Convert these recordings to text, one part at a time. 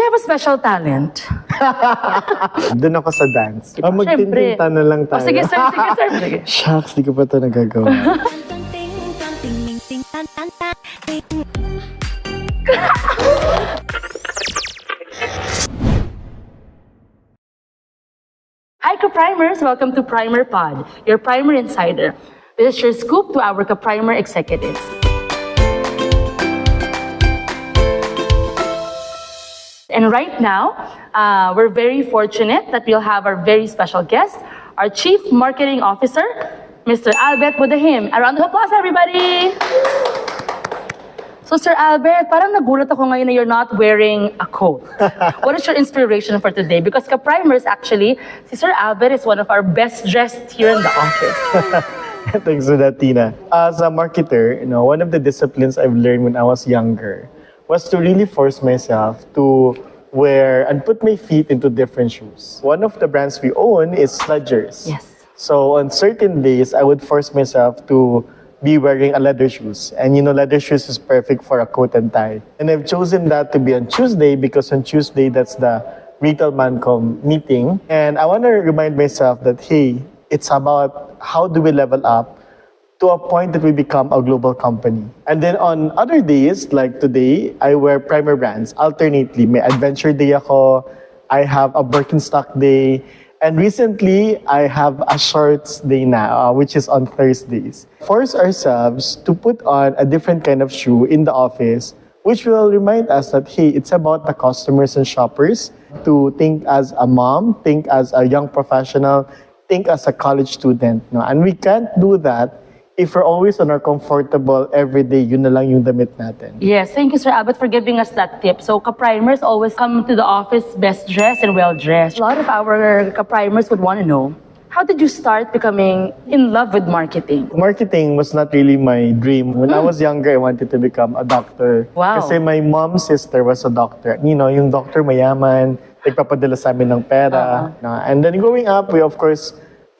you have a special talent? Doon ako sa dance. Diba? Magtintinta na lang tayo. Sige, sir. Sige. Shucks, di ko pa ito nagagawa. Hi, Ka-Primers! Welcome to Primer Pod, your Primer Insider. This is your scoop to our Ka-Primer executives. And right now, we're very fortunate that we'll have our very special guest, our Chief Marketing Officer, Mr. Roble-Buddahim. A round of applause, everybody! So, Sir Albert, parang nagulat ako ngayon na you're not wearing a coat. What is your inspiration for today? Because Ka-Primers, actually, si Sir Albert is one of our best dressed here in the office. Thanks for that, Tina. As a marketer, one of the disciplines I've learned when I was younger was to really force myself to wear and put my feet into different shoes. One of the brands we own is Sludgers. Yes. So on certain days, I would force myself to be wearing a leather shoes. And leather shoes is perfect for a coat and tie. And I've chosen that to be on Tuesday because on Tuesday, that's the Retail Mancom meeting. And I want to remind myself that, hey, it's about how do we level up to a point that we become a global company. And then on other days, like today, I wear primer brands alternately. May Adventure Day ako, I have a Birkenstock Day, and recently, I have a Shorts Day now, which is on Thursdays. Force ourselves to put on a different kind of shoe in the office, which will remind us that, hey, it's about the customers and shoppers to think as a mom, think as a young professional, think as a college student. No? And we can't do that if we're always on our comfortable everyday, yun na lang yung damit natin. Yes, thank you, Sir Albert, for giving us that tip. So, Ka-Primers always come to the office best dressed and well dressed. A lot of our Ka-Primers would want to know, how did you start becoming in love with marketing? Marketing was not really my dream. When I was younger, I wanted to become a doctor. Wow. Kasi my mom's sister was a doctor. Yung doctor mayaman, nagpapadala sa amin ng pera. And then growing up, we of course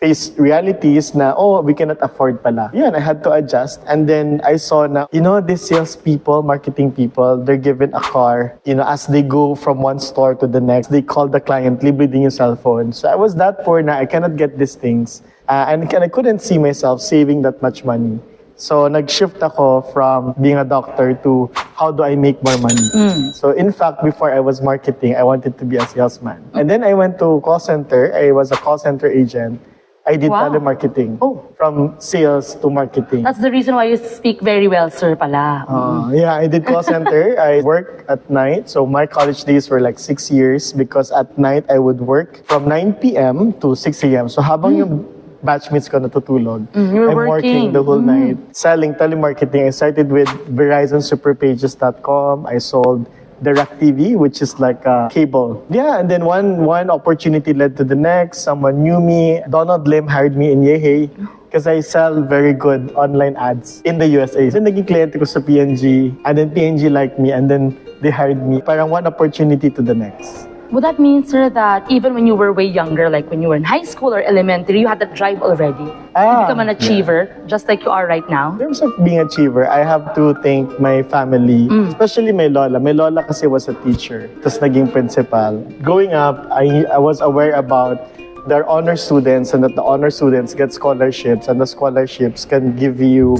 face realities na, we cannot afford pala. I had to adjust. And then I saw na, these sales people, marketing people, they're given a car. As they go from one store to the next, they call the client, libre din yung cellphone. So I was that poor na I cannot get these things. And I couldn't see myself saving that much money. So nag-shift ako from being a doctor to how do I make more money. So in fact, before I was marketing, I wanted to be a salesman. And then I went to call center. I was a call center agent. I did telemarketing. From sales to marketing. That's the reason why you speak very well, sir, pala. I did call center. I work at night. So my college days were like 6 years because at night I would work from 9 p.m. to 6 a.m. So habang yung batchmates ko natutulog, I'm working the whole night. Selling telemarketing. I started with VerizonSuperPages.com. I sold DirecTV, which is like a cable. And then one opportunity led to the next. Someone knew me. Donald Lim hired me in Yehey because I sell very good online ads in the USA. So naging kliyente ko sa PNG, and then PNG liked me, and then they hired me. Parang one opportunity to the next. Would that mean, sir, that even when you were way younger, like when you were in high school or elementary, you had that drive already to become an achiever, just like you are right now? In terms of being an achiever, I have to thank my family, especially my lola. My lola kasi was a teacher, tapos naging principal. Growing up, I was aware about their honor students and that the honor students get scholarships, and the scholarships can give you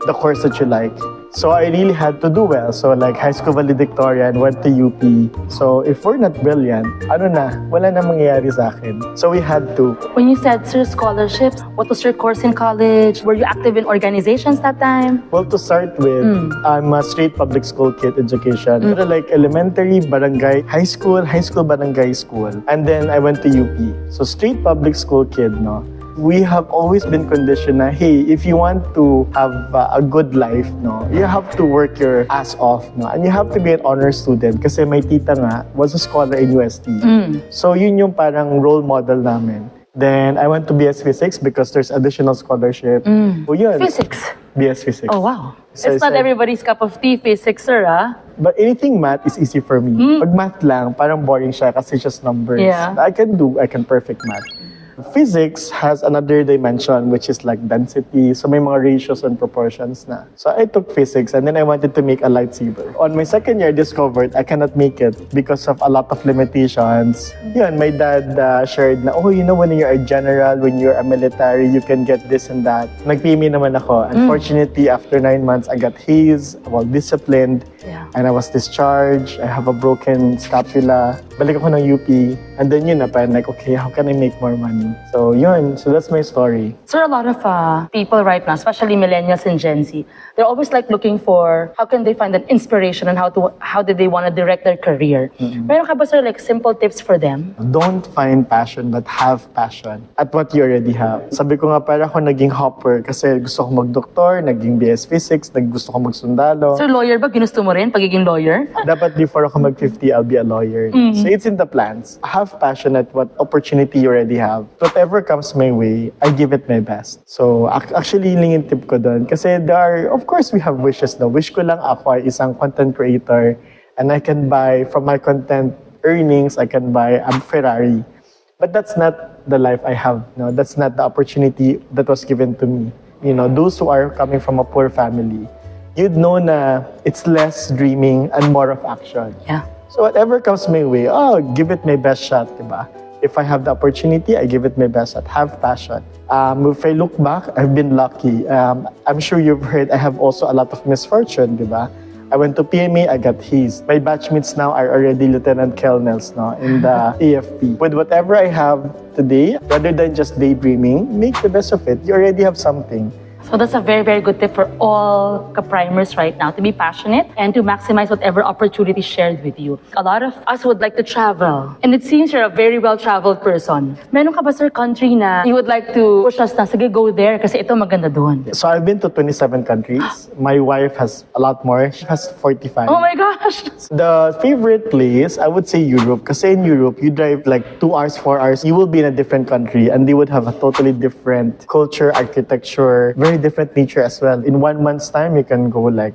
the course that you like. So I really had to do well. So like high school valedictorian, went to UP. So if we're not brilliant, wala na mangyayari sa akin. So we had to. When you said, sir, scholarships, what was your course in college? Were you active in organizations that time? Well, to start with, I'm a straight public school kid education. Pero like elementary, barangay, high school, barangay, school. And then I went to UP. So straight public school kid, no? We have always been conditioned na, hey, if you want to have a good life, no, you have to work your ass off, no, and you have to be an honor student kasi my tita nga was a scholar in UST. So yun yung parang role model namin. Then I went to BS Physics because there's additional scholarship. So yun. Physics? BS Physics. Oh, wow. So it's not everybody's cup of tea, physics, sir, ah? But anything math is easy for me. Pag math lang, parang boring siya kasi just numbers. Yeah. I can perfect math. Physics has another dimension, which is like density. So may mga ratios and proportions na. So I took physics and then I wanted to make a lightsaber. On my second year, I discovered I cannot make it because of a lot of limitations. Yun, my dad shared na, oh, you know, when you're a general, when you're a military, you can get this and that. Nag-PME naman ako. Unfortunately, after 9 months, I got hazed, well, disciplined, and I was discharged. I have a broken scapula. Balik ako ng UP. And then yun na, parang like, okay, how can I make more money? So yun, so that's my story. Sir, a lot of people right now, especially millennials and Gen Z, they're always like looking for how can they find an inspiration and how do they want to direct their career. Meron ka ba, sir, like simple tips for them? Don't find passion, but have passion at what you already have. Sabi ko nga, para ako naging hopper kasi gusto ko mag-doktor, naging BS Physics, gusto ko mag-sundalo. Sir, lawyer ba? Ginusto mo rin pagiging lawyer? Dapat before ako mag-50, I'll be a lawyer. So it's in the plans. Have passion at what opportunity you already have. Whatever comes my way, I give it my best. So actually, yun yung tip ko doon. Kasi there are, of course, we have wishes na. Wish ko lang ako ay isang content creator and I can buy, from my content earnings, I can buy a Ferrari. But that's not the life I have. No, that's not the opportunity that was given to me. You know, those who are coming from a poor family, you'd know na it's less dreaming and more of action. Yeah. So whatever comes my way, give it my best shot, diba? If I have the opportunity, I give it my best shot. Have passion. If I look back, I've been lucky. I'm sure you've heard I have also a lot of misfortune, diba? I went to PMA, I got hazed. My batchmates now are already lieutenant colonels no, in the AFP. With whatever I have today, rather than just daydreaming, make the best of it. You already have something. So that's a very, very good tip for all ka-primers right now, to be passionate and to maximize whatever opportunity shared with you. A lot of us would like to travel, and it seems you're a very well-traveled person. Meron ka ba, sir, country na you would like to push us na, sige, go there kasi ito maganda doon? So I've been to 27 countries. My wife has a lot more. She has 45. Oh my gosh! The favorite place, I would say Europe. Kasi in Europe, you drive like 2 hours, 4 hours, you will be in a different country and they would have a totally different culture, architecture, very different nature as well. In 1 month's time, you can go like,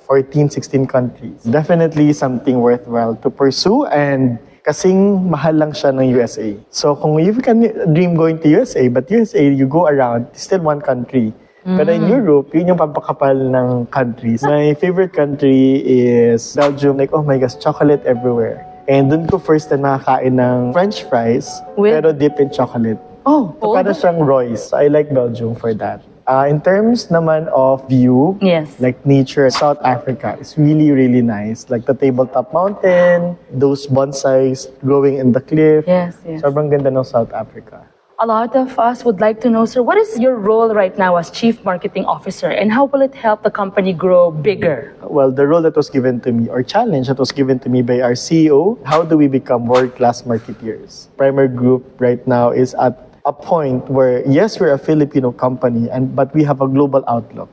14, 16 countries. Definitely something worthwhile to pursue and kasing mahal lang siya ng USA. So kung you can dream going to USA, but USA, you go around, it's still one country. Pero in Europe, yun yung pampakapal ng countries. My favorite country is Belgium. Like, oh my gosh, chocolate everywhere. And dun ko first na nakakain ng French fries, pero dip in chocolate. Oh, so para siyang Royce. I like Belgium for that. In terms naman of view, yes, like nature, South Africa is really, really nice. Like the tabletop mountain, those bonsais growing in the cliff. Yes, yes. Sobrang ganda ng South Africa. A lot of us would like to know, sir, what is your role right now as Chief Marketing Officer and how will it help the company grow bigger? Well, the role that was given to me or challenge that was given to me by our CEO, how do we become world-class marketeers? Primer Group right now is at a point where, yes, we're a Filipino company, but we have a global outlook.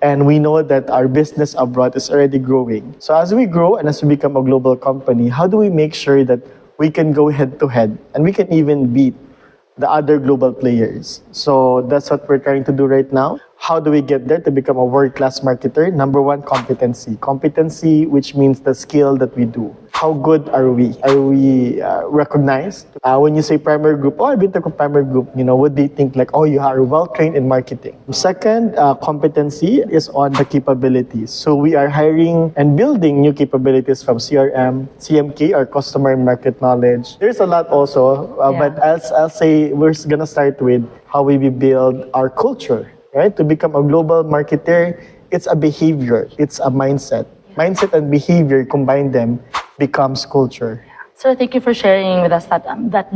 And we know that our business abroad is already growing. So as we grow and as we become a global company, how do we make sure that we can go head-to-head and we can even beat the other global players? So that's what we're trying to do right now. How do we get there to become a world-class marketer? Number one, competency. Competency, which means the skill that we do. How good are we? Are we recognized? When you say Primer Group, oh, I've been to Primer Group, would they think like, oh, you are well-trained in marketing? Second, competency is on the capabilities. So we are hiring and building new capabilities from CRM, CMK, or customer market knowledge. There's a lot also, but I'll say we're gonna start with how we build our culture. Right? To become a global marketer, it's a behavior, it's a mindset. Mindset and behavior, combine them, becomes culture. Sir, thank you for sharing with us that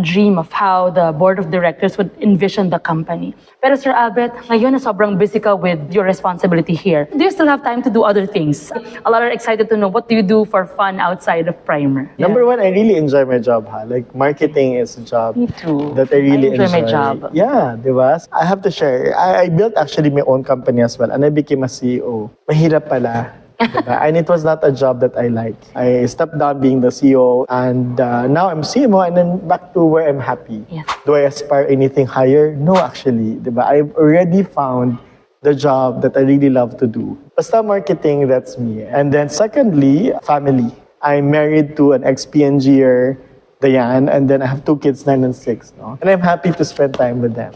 dream of how the board of directors would envision the company. Pero Sir Albert, ngayon na sobrang busy ka with your responsibility here. Do you still have time to do other things? A lot are excited to know, what do you do for fun outside of Primer? Number one, I really enjoy my job. Like marketing is a job Me too. that I really enjoy. my job. Yeah, diba? I have to share. I built actually my own company as well and I became a CEO. Mahirap pala. Diba? And it was not a job that I like. I stepped down being the CEO and now I'm CMO and then back to where I'm happy. Yes. Do I aspire anything higher? No, actually. Diba? I've already found the job that I really love to do. Basta marketing, that's me. And then secondly, family. I'm married to an ex-PNGer, Diane, and then I have 2 kids, 9 and 6, no? And I'm happy to spend time with them.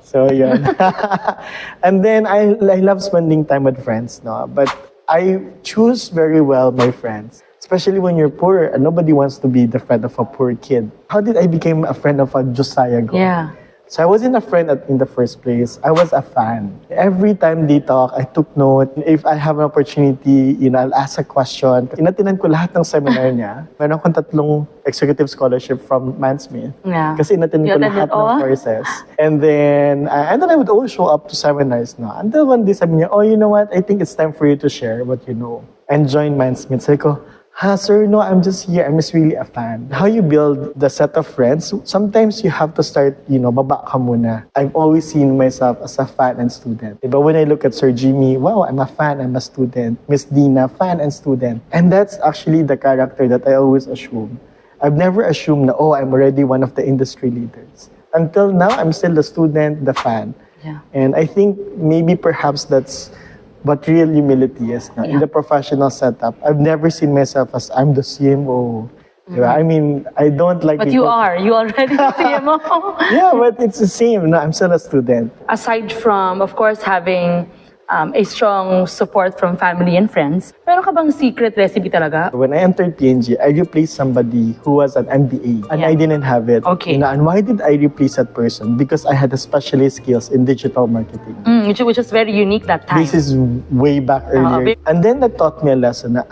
So, yun. And then I love spending time with friends, no? But I choose very well my friends. Especially when you're poor, and nobody wants to be the friend of a poor kid. How did I become a friend of a Josiah Go? Yeah. So I wasn't a friend in the first place. I was a fan. Every time they talk, I took note. If I have an opportunity, I'll ask a question. Inatinan ko lahat ng seminar niya. Meron akong 3 executive scholarship from Mansmith. Yeah. Kasi inatinan ko lahat ng courses. And then I would always show up to seminars. No? Until one day sabi niya, you know what? I think it's time for you to share what you know. And join Mansmith. Sabi ko, sir, no, I'm just here. I'm just really a fan. How you build the set of friends, sometimes you have to start, baba ka muna. I've always seen myself as a fan and student. But when I look at Sir Jimmy, wow, I'm a fan, I'm a student. Miss Dina, fan and student. And that's actually the character that I always assume. I've never assumed na, I'm already one of the industry leaders. Until now, I'm still the student, the fan. Yeah. And I think maybe perhaps that's what real humility is. No? In the professional setup, I've never seen myself as I'm the CMO. I mean, I don't like... But you are. You already the CMO. Yeah, but it's the same. No, I'm still a student. Aside from, of course, having a strong support from family and friends, meron ka bang secret recipe talaga? When I entered PNG, I replaced somebody who was an MBA and I didn't have it. Okay. And why did I replace that person? Because I had a specialist skills in digital marketing. Which was very unique that time. This is way back earlier. And then that taught me a lesson na,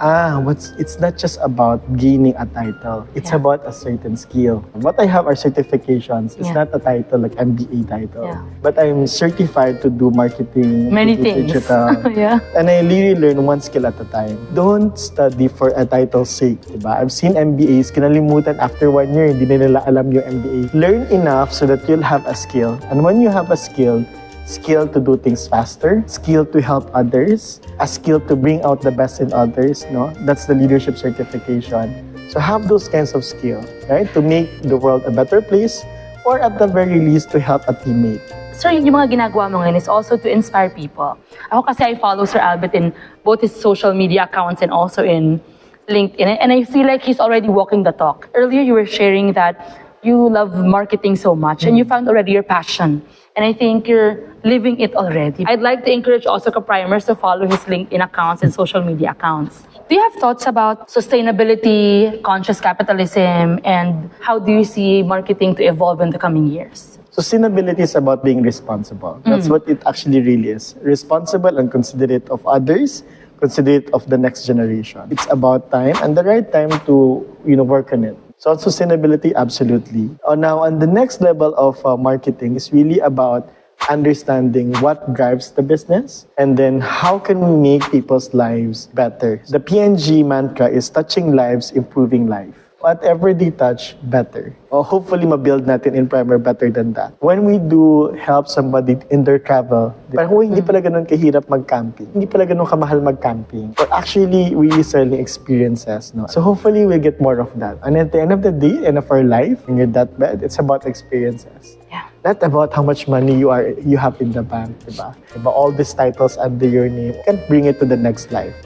it's not just about gaining a title. It's about a certain skill. What I have are certifications. It's not a title like MBA title. Yeah. But I'm certified to do marketing. Many to do things. Digital. Yeah. And I really learn one skill at a time. Don't study for a title's sake. Diba? I've seen MBAs, kinalimutan after 1 year, hindi na nila alam yung MBA. Learn enough so that you'll have a skill. And when you have a skill to do things faster, skill to help others, a skill to bring out the best in others, no? That's the leadership certification. So have those kinds of skills, right? To make the world a better place, or at the very least, to help a teammate. Sir, yung mga ginagawa mo ngayon is also to inspire people. Ako kasi I follow Sir Albert in both his social media accounts and also in LinkedIn. And I feel like he's already walking the talk. Earlier, you were sharing that you love marketing so much and you found already your passion. And I think you're living it already. I'd like to encourage also ka-primers to follow his LinkedIn accounts and social media accounts. Do you have thoughts about sustainability, conscious capitalism, and how do you see marketing to evolve in the coming years? Sustainability is about being responsible. That's what it actually really is. Responsible and considerate of others, considerate of the next generation. It's about time and the right time to work on it. So on sustainability, absolutely. Now, on the next level of marketing is really about understanding what drives the business and then how can we make people's lives better. The PNG mantra is touching lives, improving life. Whatever they touch, better. Or hopefully, ma-build natin in primer better than that. When we do help somebody in their travel, parang hindi pala ganun kahirap mag-camping. Hindi pala ganun kamahal mag-camping. Or actually, really selling experiences. No? So hopefully, we'll get more of that. And at the end of the day, end of our life, when you're that bad, it's about experiences. Yeah. Not about how much money you have in the bank, diba? All these titles under your name, you can bring it to the next life.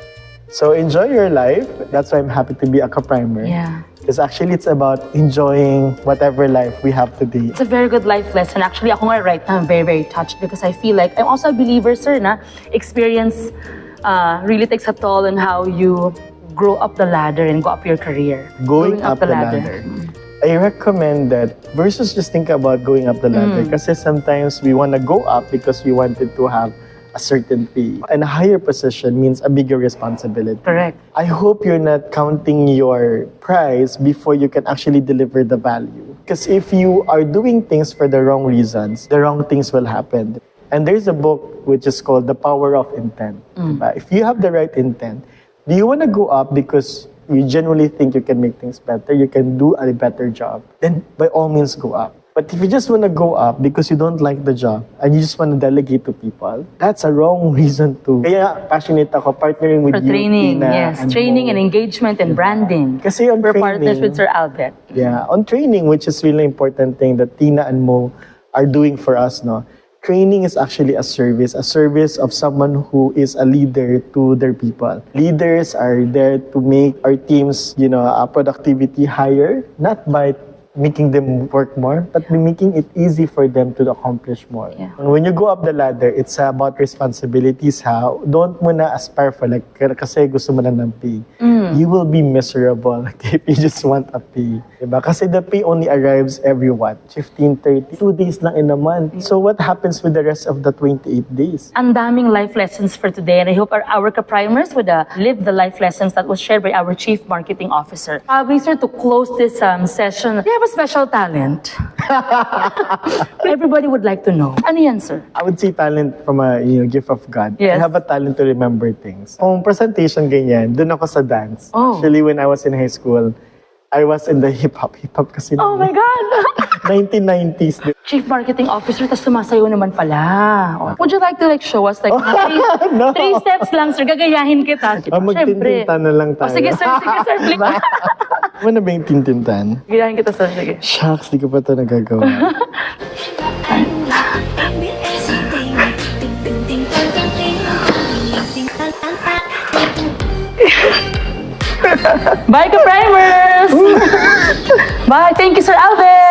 So enjoy your life. That's why I'm happy to be a ka-primer. Yeah. Because actually, it's about enjoying whatever life we have today. It's a very good life lesson. Actually, ako nga right now, I'm very, very touched because I feel like I'm also a believer, sir, na experience really takes a toll on how you grow up the ladder and go up your career. Going up the ladder. I recommend that versus just think about going up the ladder. Kasi sometimes we want to go up because we wanted to have a certain pay. And a higher position means a bigger responsibility. Correct. I hope you're not counting your price before you can actually deliver the value. Because if you are doing things for the wrong reasons, the wrong things will happen. And there's a book which is called The Power of Intent. Diba? If you have the right intent, do you want to go up because you genuinely think you can make things better, you can do a better job, then by all means go up. But if you just want to go up because you don't like the job and you just want to delegate to people, that's a wrong reason to. Kaya passionate ako partnering with For you, training, Tina, yes. and Training Mo. and engagement and branding. Kasi on We're training, partners with Sir Albert. yeah, on training, which is really important thing that Tina and Mo are doing for us, no? Training is actually a service of someone who is a leader to their people. Leaders are there to make our teams, productivity higher, not by making them work more, but making it easy for them to accomplish more. Yeah. And when you go up the ladder, it's about responsibilities. Don't muna aspire for kasi gusto mo lang ng pay. You will be miserable if you just want a pay. Diba? Kasi the pay only arrives every 15, 30, 2 days lang in a month. So what happens with the rest of the 28 days? Ang daming life lessons for today, and I hope our kaprimers would live the life lessons that was shared by our Chief Marketing Officer. Sir, to close this session, do you have a special talent? Everybody would like to know. Ano yan, sir? I would say talent from a gift of God. Yes. I have a talent to remember things. Kung presentation ganyan, dun ako sa dance. Oh. Actually, when I was in high school, I was in the hip-hop. Hip-hop kasi. Oh my God! 1990s. Chief Marketing Officer, tas sumasayaw naman pala. Oh. Would you like to show us No. 3 steps lang, sir? Gagayahin kita. Magtintintan na lang tayo. Sige, sir, please. Ano na ba yung tintintan? Gagayahin kita, sir. Sige. Shucks, di ko pa ito nagagawa. Bye, ka-primers! Bye! Thank you, Sir Alvin!